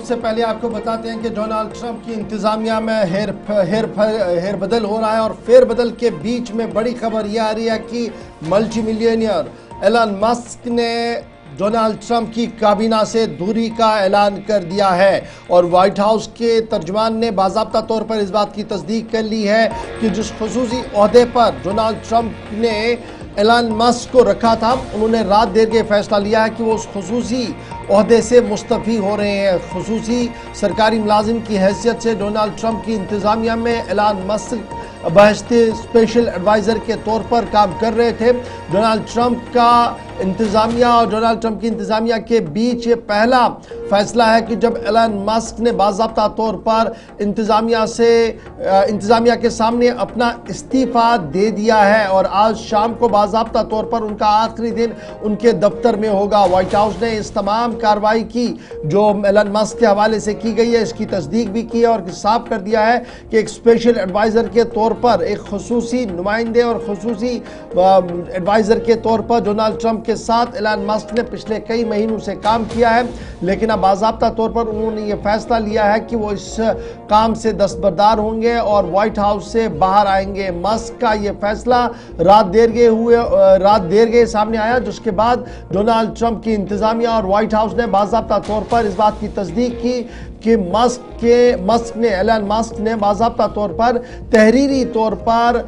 सबसे पहले आपको बताते हैं कि डोनाल्ड ट्रंप की इंतजामिया में हेर बदल हो रहा है और फेरबदल के बीच में बड़ी खबर यह आ रही है कि मल्टी मिलियनियर एलन मस्क ने डोनाल्ड ट्रंप की काबीना से दूरी का ऐलान कर दिया है और व्हाइट हाउस के तर्जुमान ने बाज़ाब्ता तौर पर इस बात की तस्दीक कर ली है कि जिस खुसूसी ओहदे पर डोनाल्ड ट्रंप ने एलन मस्क को रखा था, उन्होंने रात देर के फैसला लिया है कि वो उस खुसूसी ओहदे से मुस्तफ़ी हो रहे हैं। खुसूसी सरकारी मुलाजिम की हैसियत से डोनाल्ड ट्रंप की इंतज़ामिया में एलन मस्क बहसते स्पेशल एडवाइज़र के तौर पर काम कर रहे थे। डोनाल्ड ट्रंप का इंतज़ामिया और डोनाल्ड ट्रंप की इंतज़ामिया के बीच ये पहला फैसला है कि जब एलन मस्क ने बाज़ाब्ता तौर पर इंतज़ामिया के सामने अपना इस्तीफ़ा दे दिया है और आज शाम को बाज़ाब्ता तौर पर उनका आखिरी दिन उनके दफ्तर में होगा। व्हाइट हाउस ने इस तमाम कार्रवाई की जो एलन मस्क के हवाले से की गई है, इसकी तस्दीक भी की है और साफ कर दिया है कि एक स्पेशल एडवाइज़र के तौर पर, एक खुसूसी नुमाइंदे और खुसूसी एडवाइज़र के तौर पर डोनाल्ड ट्रंप के साथ एलन मस्क ने पिछले कई महीनों से काम किया है, लेकिन अब बाज़ाब्ता तौर पर उन्होंने ये फैसला लिया है कि वो इस काम से दस्तबरदार होंगे और व्हाइट हाउस से बाहर आएंगे। मस्क का ये फैसला रात देर के सामने आया, जिसके बाद डोनाल्ड ट्रंप की इंतज़ामिया और व्हाइट हाउस ने बाज़ाब्ता तौर पर इस बात की तस्दीक की कि एलन मस्क ने बाज़ाब्ता तौर पर तहरीरी तौर पर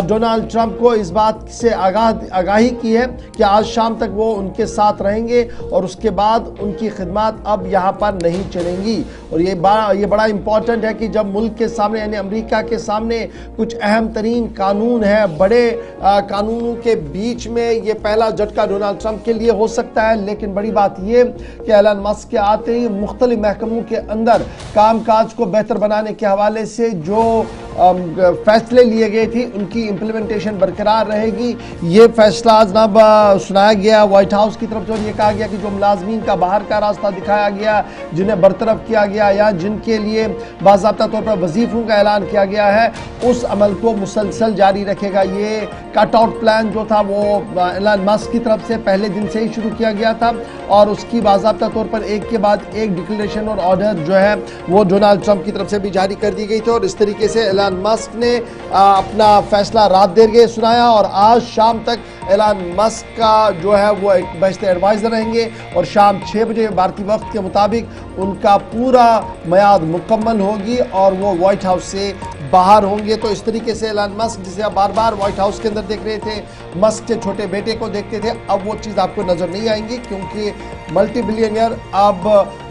डोनाल्ड ट्रंप को इस बात से आगाही की है कि आज शाम तक वो उनके साथ रहेंगे और उसके बाद उनकी खिदमत अब यहाँ पर नहीं चलेंगी। और ये बड़ा इम्पॉर्टेंट है कि जब मुल्क के सामने यानी अमेरिका के सामने कुछ अहम तरीन कानून है, बड़े कानूनों के बीच में ये पहला झटका डोनाल्ड ट्रंप के लिए हो सकता है, लेकिन बड़ी बात ये कि एलन मस्क के आते ही मुख्तलिफ महकमों के अंदर कामकाज को बेहतर बनाने के हवाले से जो फैसले लिए गए थे उनकी इम्प्लीमेंटेशन बरकरार रहेगी। ये फैसला जनाब सुनाया गया व्हाइट हाउस की तरफ से और ये कहा गया कि जो मुलाजमीन का बाहर का रास्ता दिखाया गया, जिन्हें बरतरफ किया गया या जिनके लिए बाज़ाब्ता तौर पर वजीफ़ों का ऐलान किया गया है, उस अमल को मुसलसल जारी रखेगा। ये कट आउट प्लान जो था वो एलन मस्क की तरफ से पहले दिन से ही शुरू किया गया था और उसकी बाज़ाब्ता तौर पर एक के बाद एक डिक्लेरेशन और ऑर्डर जो है वो डोनाल्ड ट्रंप की तरफ से भी जारी कर दी गई थी और इस तरीके से एलन मस्क ने अपना फैसला रात देर के सुनाया और आज शाम तक एलन मस्क का जो है वो एक बेस्ट एडवाइज़र रहेंगे और शाम 6 बजे भारतीय वक्त के मुताबिक उनका पूरा मियाद मुकम्मल होगी और वो व्हाइट हाउस से बाहर होंगे। तो इस तरीके से एलन मस्क, जिसे आप बार बार व्हाइट हाउस के अंदर देख रहे थे, मस्क के छोटे बेटे को देखते थे, अब वो चीज़ आपको नज़र नहीं आएंगी क्योंकि मल्टी बिलियनियर अब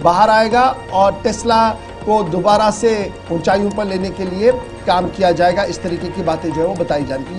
बाहर आएगा और टेस्ला को दोबारा से ऊंचाइयों पर लेने के लिए काम किया जाएगा। इस तरीके की बातें जो है वो बताई जा रही है।